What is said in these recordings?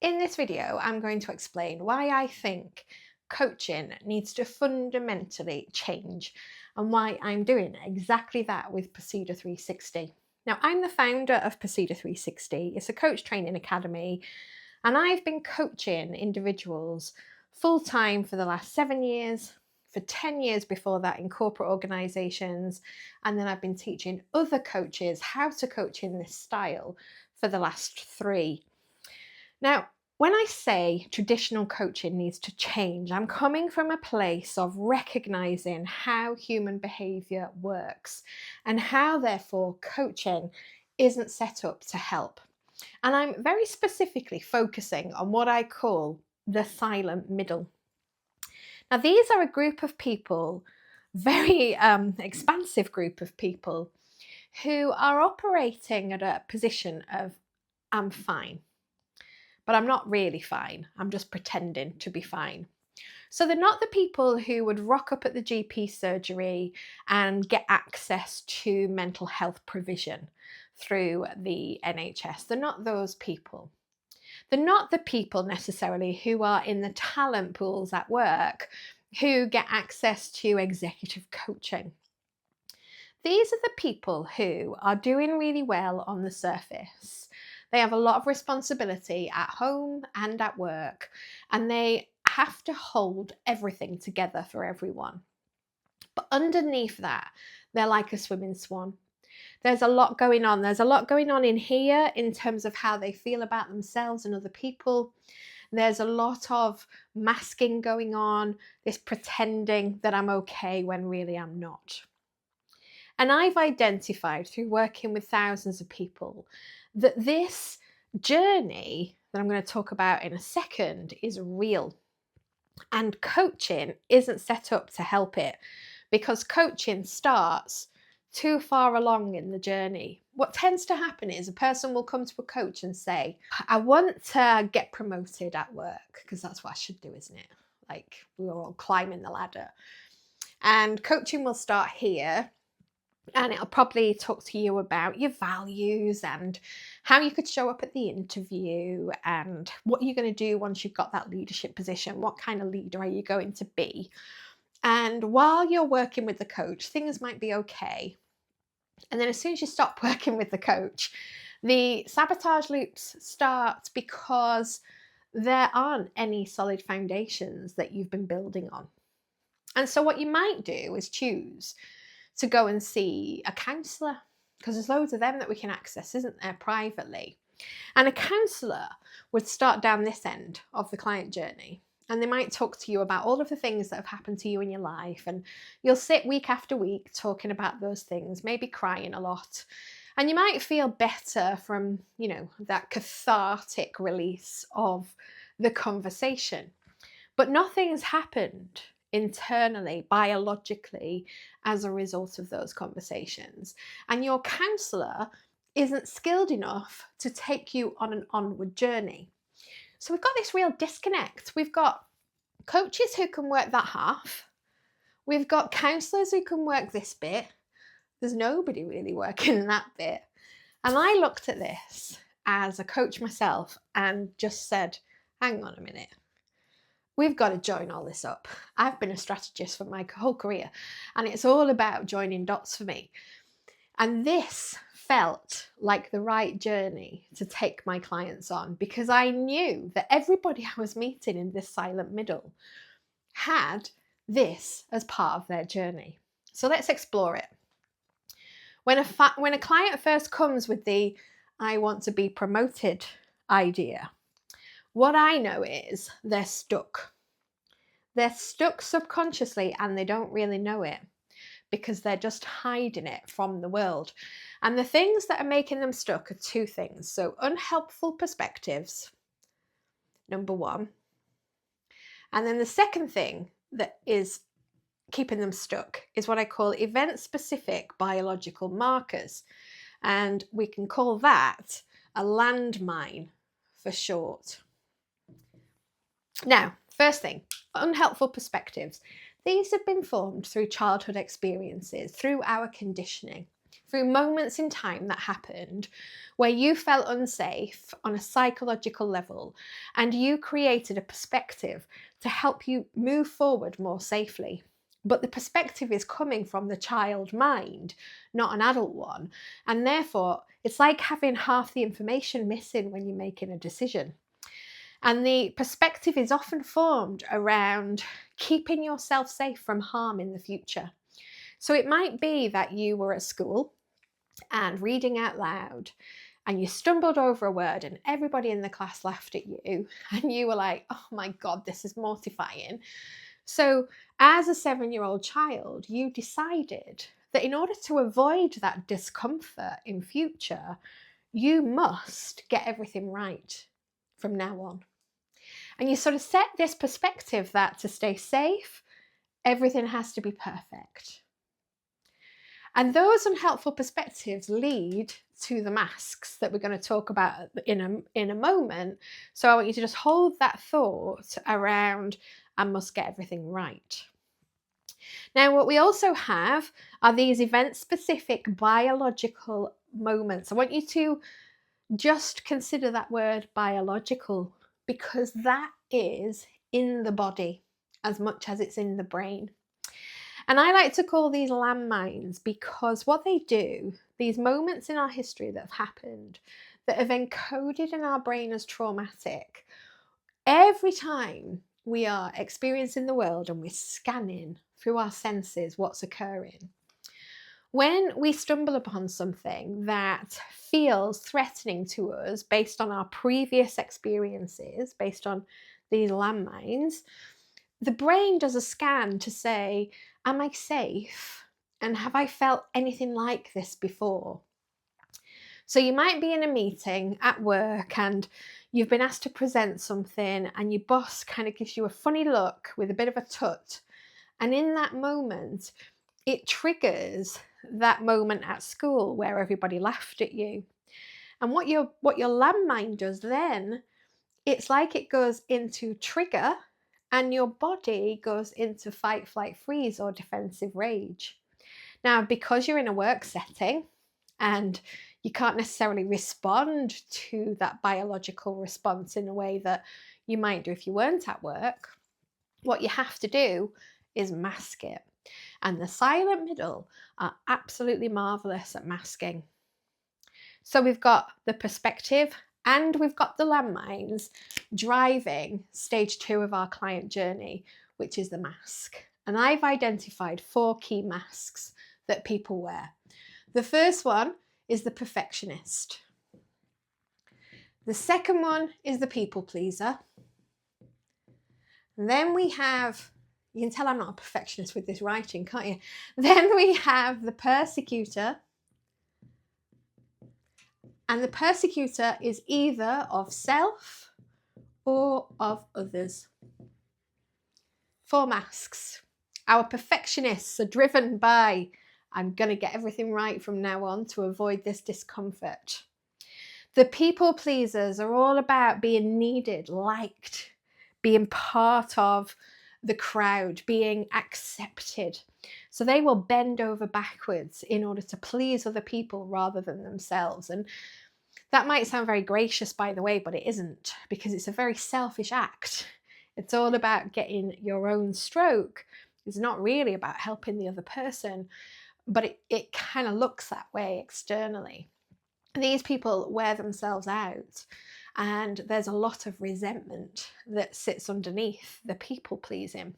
In this video, I'm going to explain why I think coaching needs to fundamentally change and why I'm doing exactly that with Procedure 360. Now, I'm the founder of Procedure 360. It's a coach training academy, and I've been coaching individuals full time for the last 7 years, for 10 years before that in corporate organizations, and then I've been teaching other coaches how to coach in this style for the last 3. Now, when I say traditional coaching needs to change, I'm coming from a place of recognizing how human behavior works and how, therefore, coaching isn't set up to help. And I'm very specifically focusing on what I call the silent middle. Now, these are a group of people, very expansive group of people, who are operating at a position of, I'm fine. But I'm not really fine. I'm just pretending to be fine. So they're not the people who would rock up at the GP surgery and get access to mental health provision through the NHS. They're not those people. They're not the people necessarily who are in the talent pools at work who get access to executive coaching. These are the people who are doing really well on the surface. They have a lot of responsibility at home and at work, and they have to hold everything together for everyone. But underneath that, they're like a swimming swan. There's a lot going on. There's a lot going on in here in terms of how they feel about themselves and other people. There's a lot of masking going on, this pretending that I'm okay when really I'm not. And I've identified through working with thousands of people that this journey that I'm going to talk about in a second is real. And coaching isn't set up to help it because coaching starts too far along in the journey. What tends to happen is a person will come to a coach and say, I want to get promoted at work, because that's what I should do, isn't it? Like, we're all climbing the ladder. And coaching will start here. And it'll probably talk to you about your values and how you could show up at the interview and what you're going to do once you've got that leadership position. What kind of leader are you going to be? And while you're working with the coach, things might be okay. And then as soon as you stop working with the coach, the sabotage loops start because there aren't any solid foundations that you've been building on. And so what you might do is choose to go and see a counsellor, because there's loads of them that we can access, isn't there, privately. And a counsellor would start down this end of the client journey, and they might talk to you about all of the things that have happened to you in your life, and you'll sit week after week talking about those things, maybe crying a lot, and you might feel better from, that cathartic release of the conversation. But nothing's happened internally, biologically, as a result of those conversations. And your counsellor isn't skilled enough to take you on an onward journey. So we've got this real disconnect. We've got coaches who can work that half. We've got counsellors who can work this bit. There's nobody really working that bit. And I looked at this as a coach myself and just said, hang on a minute. We've got to join all this up. I've been a strategist for my whole career, and it's all about joining dots for me. And this felt like the right journey to take my clients on, because I knew that everybody I was meeting in this silent middle had this as part of their journey. So let's explore it. When a client first comes with the I want to be promoted idea, what I know is they're stuck. They're stuck subconsciously and they don't really know it because they're just hiding it from the world. And the things that are making them stuck are two things. So unhelpful perspectives, number one. And then the second thing that is keeping them stuck is what I call event-specific biological markers. And we can call that a landmine for short. Now, first thing, unhelpful perspectives. These have been formed through childhood experiences, through our conditioning. through moments in time that happened where you felt unsafe on a psychological level, and you created a perspective to help you move forward more safely. But the perspective is coming from the child mind, not an adult one. And therefore, it's like having half the information missing when you're making a decision. And the perspective is often formed around keeping yourself safe from harm in the future. So it might be that you were at school and reading out loud, and you stumbled over a word and everybody in the class laughed at you, and you were like, oh my God, this is mortifying. So as a 7-year-old child, you decided that in order to avoid that discomfort in future, you must get everything right from now on. And you sort of set this perspective that to stay safe, everything has to be perfect. And those unhelpful perspectives lead to the masks that we're going to talk about in a moment. So I want you to just hold that thought around, I must get everything right. Now, what we also have are these event-specific biological moments. I want you to just consider that word biological, because that is in the body as much as it's in the brain. And I like to call these landmines because what they do, these moments in our history that have happened, that have encoded in our brain as traumatic, every time we are experiencing the world and we're scanning through our senses what's occurring, when we stumble upon something that feels threatening to us based on our previous experiences, based on these landmines, the brain does a scan to say, am I safe? And have I felt anything like this before? So you might be in a meeting at work and you've been asked to present something, and your boss kind of gives you a funny look with a bit of a tut. And in that moment, it triggers that moment at school where everybody laughed at you. And what your landmine does then, it's like it goes into trigger, and your body goes into fight, flight, freeze, or defensive rage. Now, because you're in a work setting and you can't necessarily respond to that biological response in a way that you might do if you weren't at work, what you have to do is mask it. And the silent middle are absolutely marvelous at masking. So we've got the perspective and we've got the landmines driving stage 2 of our client journey, which is the mask. And I've identified 4 key masks that people wear. The first one is the perfectionist. The second one is the people pleaser. And then we have, you can tell I'm not a perfectionist with this writing, can't you? Then we have the persecutor. And the persecutor is either of self or of others. 4 masks. Our perfectionists are driven by, I'm going to get everything right from now on to avoid this discomfort. The people pleasers are all about being needed, liked, being part of the crowd, being accepted. So they will bend over backwards in order to please other people rather than themselves. And that might sound very gracious, by the way, but it isn't, because it's a very selfish act. It's all about getting your own stroke. It's not really about helping the other person, but it kind of looks that way externally. These people wear themselves out, and there's a lot of resentment that sits underneath the people pleasing.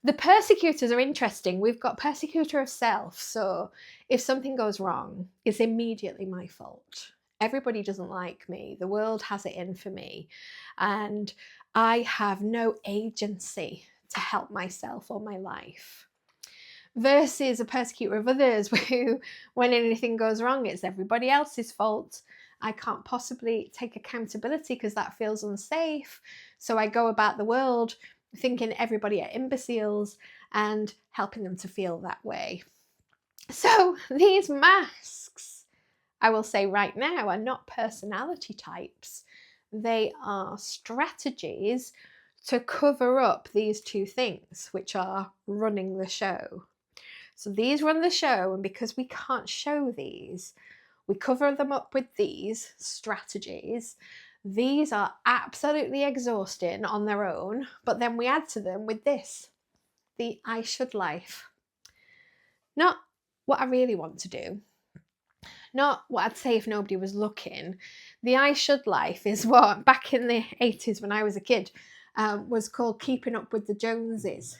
The persecutors are interesting. We've got persecutor of self. So if something goes wrong, it's immediately my fault. Everybody doesn't like me. The world has it in for me. And I have no agency to help myself or my life. Versus a persecutor of others who, when anything goes wrong, it's everybody else's fault. I can't possibly take accountability because that feels unsafe. So I go about the world thinking everybody are imbeciles and helping them to feel that way. So these masks, I will say right now, are not personality types. They are strategies to cover up these 2 things, which are running the show. So these run the show, and because we can't show these, we cover them up with these strategies. These are absolutely exhausting on their own, but then we add to them with this, the I should life. Not what I really want to do, not what I'd say if nobody was looking. The I should life is what back in the 80s when I was a kid was called keeping up with the Joneses.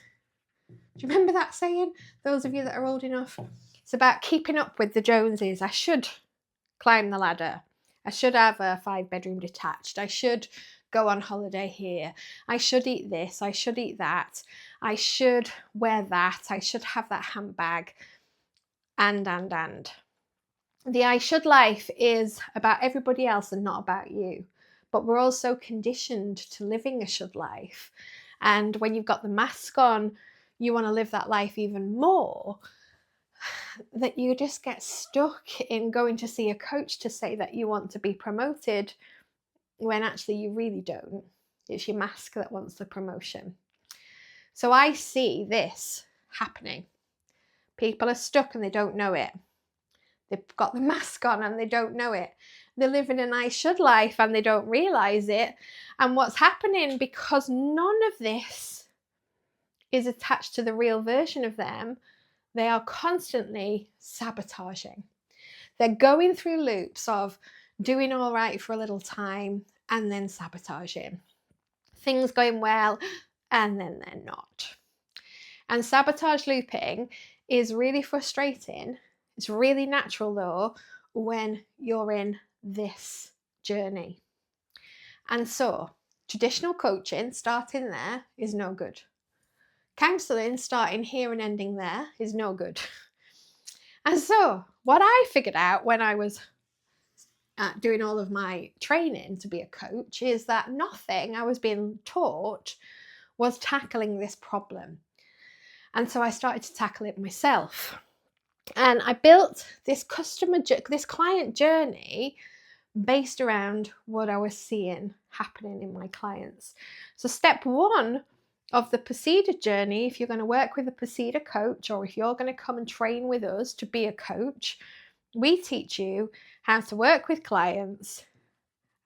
Do you remember that saying? Those of you that are old enough. It's about keeping up with the Joneses. I should climb the ladder. I should have a 5-bedroom detached. I should go on holiday here. I should eat this. I should eat that. I should wear that. I should have that handbag. And. The I should life is about everybody else and not about you. But we're also conditioned to living a should life. And when you've got the mask on, you want to live that life even more, that you just get stuck in going to see a coach to say that you want to be promoted when actually you really don't. It's your mask that wants the promotion. So I see this happening. People are stuck and they don't know it. They've got the mask on and they don't know it. They're living an I should life and they don't realize it. And what's happening, because none of this is attached to the real version of them, they are constantly sabotaging. They're going through loops of doing all right for a little time and then sabotaging. Things going well and then they're not. And sabotage looping is really frustrating. It's really natural though when you're in this journey. And so traditional coaching starting there is no good. Counselling starting here and ending there is no good. And so what I figured out when I was doing all of my training to be a coach is that nothing I was being taught was tackling this problem. And so I started to tackle it myself. And I built this client journey based around what I was seeing happening in my clients. So step one of the Procedure journey, if you're going to work with a Procedure coach, or if you're going to come and train with us to be a coach, we teach you how to work with clients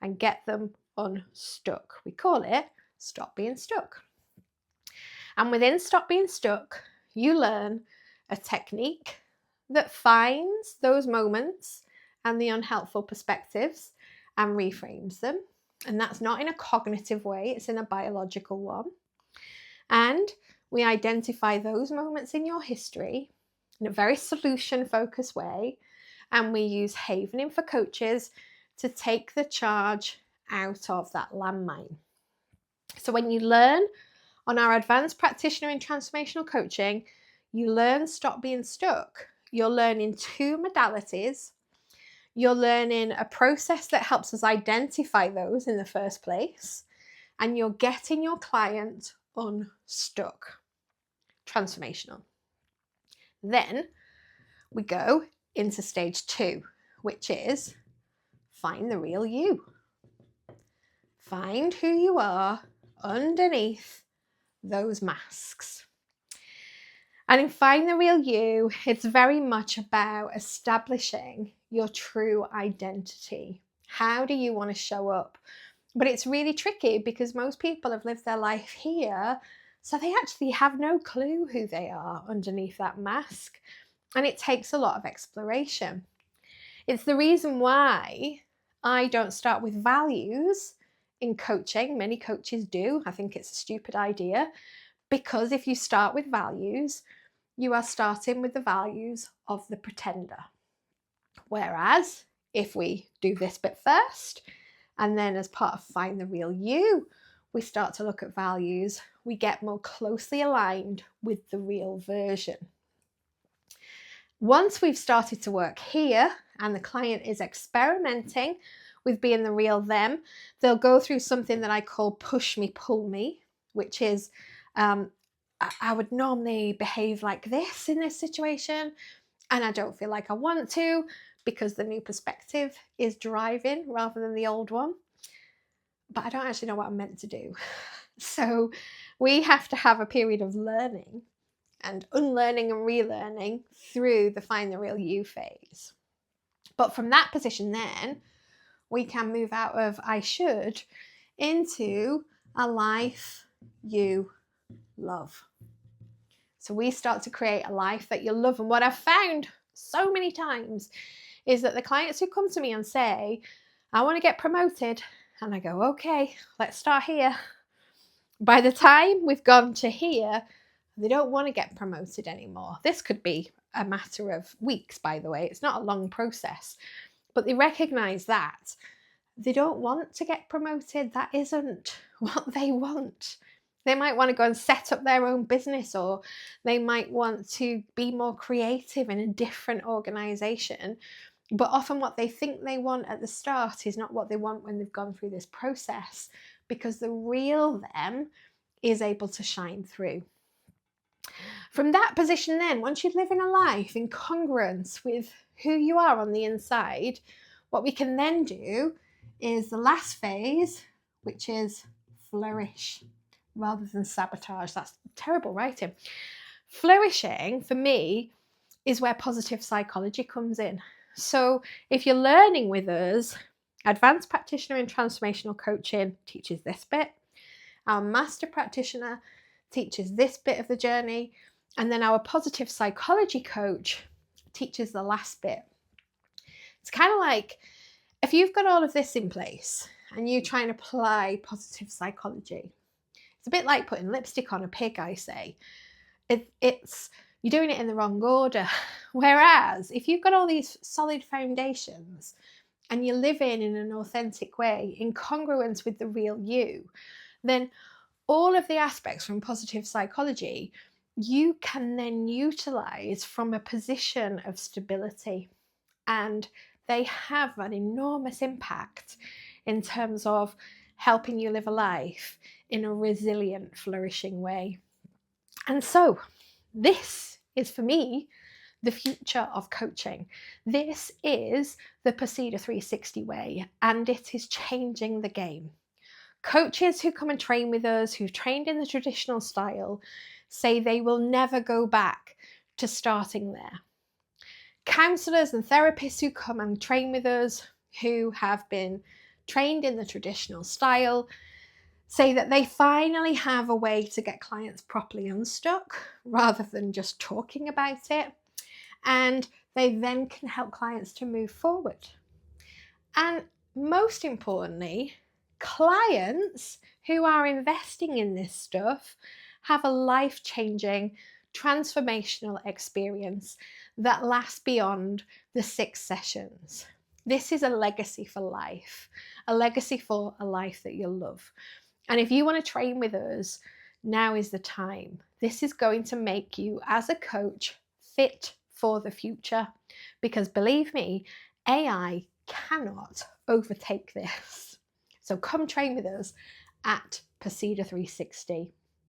and get them unstuck. We call it Stop Being Stuck. And within Stop Being Stuck, you learn a technique that finds those moments and the unhelpful perspectives and reframes them. And that's not in a cognitive way, it's in a biological one. And we identify those moments in your history in a very solution-focused way. And we use havening for coaches to take the charge out of that landmine. So when you learn on our Advanced Practitioner in Transformational Coaching, you learn Stop Being Stuck. You're learning 2 modalities. You're learning a process that helps us identify those in the first place. And you're getting your client unstuck. Transformational. Then we go into stage 2, which is find the real you. Find who you are underneath those masks. And in Find the Real You, it's very much about establishing your true identity. How do you want to show up? But it's really tricky because most people have lived their life here, so they actually have no clue who they are underneath that mask. And it takes a lot of exploration. It's the reason why I don't start with values in coaching. Many coaches do. I think it's a stupid idea, because if you start with values, you are starting with the values of the pretender. Whereas if we do this bit first, and then as part of Find the Real You, we start to look at values, we get more closely aligned with the real version. Once we've started to work here and the client is experimenting with being the real them, they'll go through something that I call push me, pull me, which is I would normally behave like this in this situation, and I don't feel like I want to because the new perspective is driving rather than the old one. But I don't actually know what I'm meant to do. So we have to have a period of learning and unlearning and relearning through the find the real you phase. But from that position then, we can move out of I should into a life you love. So we start to create a life that you love. And what I've found so many times is that the clients who come to me and say, I want to get promoted, and I go, okay, let's start here. By the time we've gone to here, they don't want to get promoted anymore. This could be a matter of weeks, by the way. It's not a long process, but they recognize that they don't want to get promoted. That isn't what they want. They might want to go and set up their own business, or they might want to be more creative in a different organization. But often what they think they want at the start is not what they want when they've gone through this process, because the real them is able to shine through. From that position then, once you're living a life in congruence with who you are on the inside, what we can then do is the last phase, which is flourish rather than sabotage. That's terrible writing. Flourishing for me is where positive psychology comes in. So if you're learning with us, Advanced Practitioner in Transformational Coaching teaches this bit. Our Master Practitioner teaches this bit of the journey. And then our Positive Psychology Coach teaches the last bit. It's kind of like if you've got all of this in place and you try and apply positive psychology, it's a bit like putting lipstick on a pig, I say. You're doing it in the wrong order. Whereas if you've got all these solid foundations and you live in an authentic way, in congruence with the real you, then all of the aspects from positive psychology you can then utilize from a position of stability. And they have an enormous impact in terms of helping you live a life in a resilient, flourishing way. And so this is, for me, the future of coaching. This is the Pasida 360 way, and it is changing the game. Coaches who come and train with us, who've trained in the traditional style, say they will never go back to starting there. Counsellors and therapists who come and train with us, who have been trained in the traditional style, say that they finally have a way to get clients properly unstuck rather than just talking about it. And they then can help clients to move forward. And most importantly, clients who are investing in this stuff have a life-changing, transformational experience that lasts beyond the 6 sessions. This is a legacy for life, a legacy for a life that you'll love. And if you want to train with us, now is the time. This is going to make you, as a coach, fit for the future. Because believe me, AI cannot overtake this. So come train with us at Pasida 360.